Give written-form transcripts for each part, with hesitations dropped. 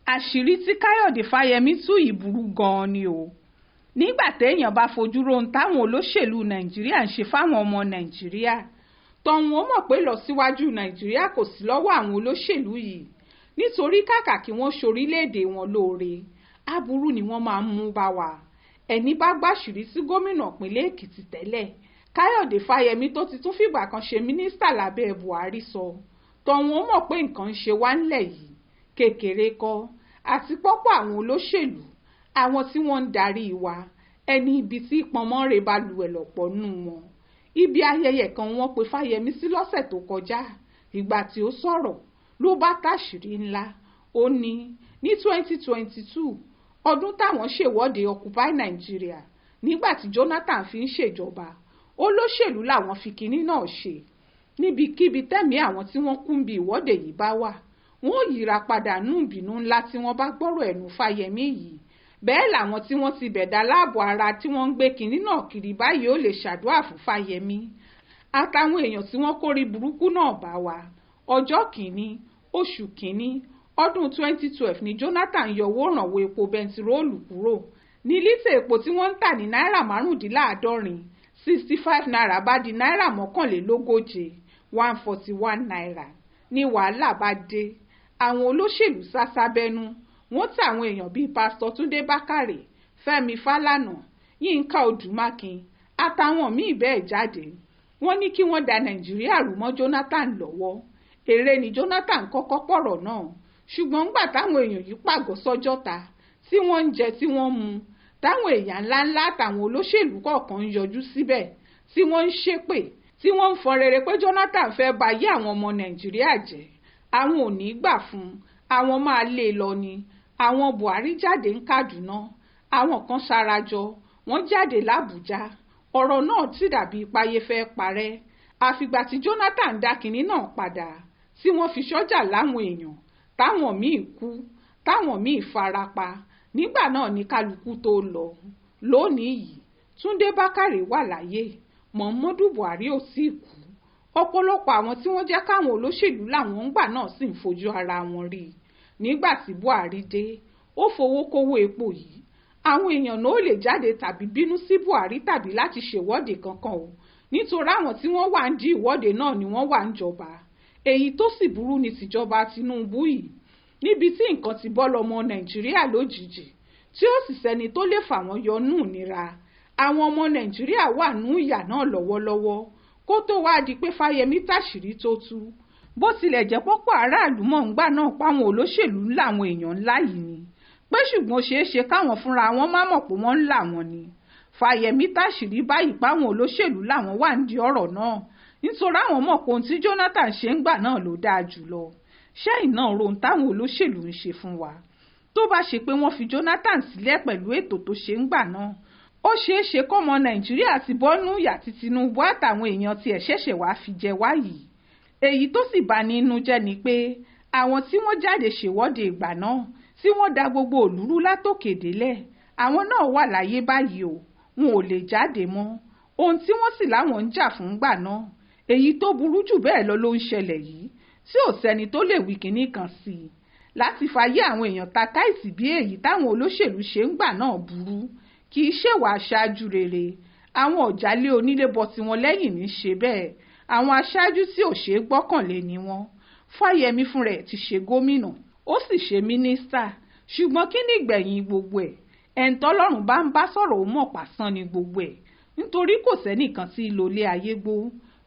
àṣírí tí Kayọde Fayẹmi tú yìí burú gan-an ni o. Nígbà téèyàn bá fojú ro ohun táwọn olóṣèlú Nàìjíríà ń ṣe fáwọn ọmọ Nàìjíríà, tọ̀hún ó mọ̀ pé ìlọsíwájú Nàìjíríà kò sí lọ́wọ́ àwọn olóṣèlú yìí, nítorí kàkà kí wọ́n ṣorílẹ̀-èdè wọn lóore, aburú ni wọ́n máa ń mú bá wa. Ẹni bá gbàṣírí sí gómìnà ìpínlẹ̀ Èkìtì tẹ́lẹ̀, Kayọde Fayẹmi tó ti tún fìgbà kan ṣe mínísítà lábẹ́ Buhari sọ, tọ̀hún ó mọ̀ pé nǹkan ń ṣe wá ńlẹ̀ yìí kékeré kọ́, àti pọ́pọ́ àwọn olóṣèlú, àwọn tí wọ́n ń darí wa, ẹni ibi tí pọnmọ́ rẹ̀ bá lu ẹ̀ lọ́pọ̀ nù wọn. Ibi ayẹyẹ kan wọ́n pe Fayẹmi sí lọ́sẹ̀ tó kọjá, ìgbà tí ó sọ̀rọ̀ ló bá táṣìírí ńlá. Ó ní 2022 ọdún táwọn ṣèwọ́de Occupy Nigeria nígbà tí Jonathan fi ń ṣèjọba, olóṣèlú làwọn fi kinní náà ṣe. Níbikíbi tẹ́mi àwọn tí wọ́n kú bí ìwọ́de yìí bá wà, wọ́n ò yíra padà nú ìbínú ńlá tí wọ́n bá gbọ́rọ̀ ẹnu Fayẹmi yìí. Bẹ́ẹ̀ làwọn tí wọ́n ti bẹ̀dá láàbò ara tí wọ́n ń gbé kinní náà kiri báyìí ó lè ṣàdúrà fún Fayẹmi. Àtàwọn èèyàn tí wọ́n kórí burúkú náà bá wa. Ọjọ́ kìíní, oṣù kìíní, ọdún 2012 ni Jonathan yọ owó ìrànwọ́ epo bẹntiróòlù kúrò. Ní lítà epo tí wọ́n ń tà ní náírà 75 65 naira bá di náírà 141 141 naira. Ní wàhálà bá dé, àwọn olóṣèlú sá sábẹ́nú. Wọ́n tà àwọn èèyàn bíi pásítọ̀ Túndé Bákàrè, Fẹ́mi Fálànà, Yínká Odùmákin àtàwọn míì bẹ́ẹ̀ jáde. Wọ́n ní kí wọ́n da Nàìjíríà rú mọ́ Jonathan lọ́wọ́. Èrè ni Jonathan kọ́kọ́ pọ̀rọ̀ náà, ṣùgbọ́n ńgbà táwọn èèyàn yìí pàgọ́ sọ́jọ́ta tí wọ́n ń jẹ tí wọ́n mu, táwọn èèyàn ńláńlá àtàwọn olóṣèlú kọ̀ọ̀kan ń yọjú síbẹ̀ tí wọ́n ń ṣépè, tí wọ́n ń fọn rere pé Jonathan fẹ́ ba ayé àwọn ọmọ Nàìjíríà jẹ́, àwọn ò ní gbà fún un, àwọn máa lé e lọ ni. Àwọn Buhari jáde ní Kaduna, àwọn kan sarajọ, wọ́n jáde l'Àbújá. Ọ̀rọ̀ náà ti dàbí ipáyé fẹ́ parẹ́. Àfìgbà tí Jonathan dá kinní náà padà, tí wọ́n fi sọ́jà láwọn èèyàn, táwọn míì kú, táwọn míì farapa, nígbà náà ní kálukú tó lọ. Lónìí yìí, Túndé Bákàrè wà láyé, Muhammadu Buhari ò sì kú. Ọ̀pọ̀lọpọ̀ àwọn tí wọ́n jẹ́ káwọn olóṣèlú làwọn ń gbà náà sì ń fojú ara wọn rí. Nígbà tí Buhari dé, ó fowó kówó epo yìí. Àwọn èèyàn náà ò lè jáde tàbí bínú sí Buhari tàbí láti ṣèwọ́de kankan o, nítorí àwọn tí wọ́n wà ń di ìwọ́de náà ni wọ́n wà ń jọba. Èyí tó sì burú ni tìjọba Tinubu yìí, níbi tí nǹkan ti bọ́ lọ́mọ Nàìjíríà lójijì, tí ó sì sẹ́ni tó lè fà wọ́n yọ nù nira. Àwọn ọmọ Nàìjíríà wà nú ìyà náà lọ́wọ́lọ́wọ́, kó tó wá di pé Fayẹmi táṣìírí tó tú. Bó tilẹ̀ jẹ́ pọ́pọ̀ aráàlú mọ̀ ńgbà náà páwọn olóṣèlú làwọn èèyàn ńlá yìí ni, pé ṣùgbọ́n ṣeéṣe káwọn fúnra wọn má mọ̀ pé wọ́n ń là wọn ni. Fayẹmi táṣìírí báyìí páwọn olóṣèlú làwọn wà ń di ọ̀rọ̀ náà, nítorí àwọn mọ̀ pé ohun tí Jonathan ṣe ń gbà náà ló dáa jùlọ. Ṣẹ́yìn náà rohun táwọn olóṣèlú ń ṣe fún wa. Tó bá ṣe pé wọ́n fi Jonathan sílẹ̀ pẹ̀lú ètò tó ṣe ń gbà náà, ó ṣeéṣe kọ́mọ Nàìjíríà ti bọ́nú ìyà tí Tinubu àtàwọn èèyàn tiẹ̀ ṣẹ̀ṣẹ̀ wá fi jẹ wá yìí. Èyí tó sì bà nínú jẹ́ ni pé àwọn tí wọ́n jáde ṣèwọ́de ìgbà náà, tí wọ́n da gbogbo òlúrú látòkè délẹ̀, àwọn náà wà láyé báyìí o, wọn ò lè jáde mọ́. Ohun tí wọ́n sì láwọn ń jà fún gbà náà, èyí tó burú jù bẹ́ẹ̀ lọ ló ń ṣẹlẹ̀ yìí, tí ò sẹ́ni tó lè wí kinní kan sí i. Láti fàyè àwọn èèyàn ta káìsì bí èyí táwọn olóṣèlú ṣe ń gbà náà burú, kì í ṣèwà aṣáájú rere. Àwọn ọ̀jálé onílé bọ tiwọn lẹ́yìn ní ṣe bẹ́ẹ̀. Àwọn aṣáájú tí ò ṣeé gbọ́kànlé ni wọ́n. Fáyẹmí fúnra ẹ̀ ti ṣe gómìnà, ó sì ṣe mínísítà, ṣùgbọ́n kí ni ìgbẹ̀yìn gbogbo ẹ̀? Ẹ̀ńtọ́lọ́run bá ń bá sọ̀rọ̀ ó mọ̀ pàṣán ni gbogbo ẹ̀, nítorí kò sẹ́nìkan tí ìlòlé ayé gbó.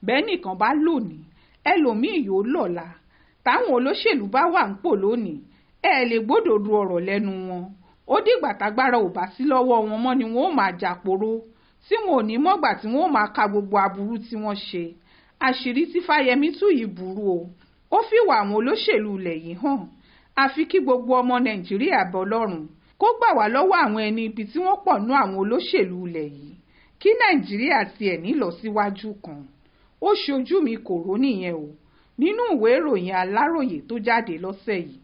Bẹ́ẹ̀ nìkan bá lónìí, ẹlòmíì yóò lọ́la. Táwọn olóṣèlú bá wà ń pò lónìí, ẹ lè gbódòdó ọ̀rọ̀ lẹ́nu wọn. Ó dìgbà tágbára ò bá sí lọ́wọ́ wọn mọ́ ni wọn ó máa jàporó, tí wọn ò ní mọ́gbà tí wọn ó máa ka gbogbo aburú tí wọ́n ṣe. Àṣírí tí Fayẹmi tú yìí burú o, ó fìwà àwọn olóṣèlú ilẹ̀ yìí hàn. Àfi kí gbogbo ọmọ Nàìjíríà bọ lọ́rùn, kó gbà wá lọ́wọ́ àwọn ẹni ibi tí wọ́n pọ̀ nú àwọn olóṣèlú ilẹ̀ yìí, kí Nàìjíríà tiẹ̀ ní ìlọsíwájú kan. Ó ṣojú mi kò rò nìyẹn o, nínú ìwé ìròyìn Aláròyé tó jáde lọ́sẹ̀ yìí.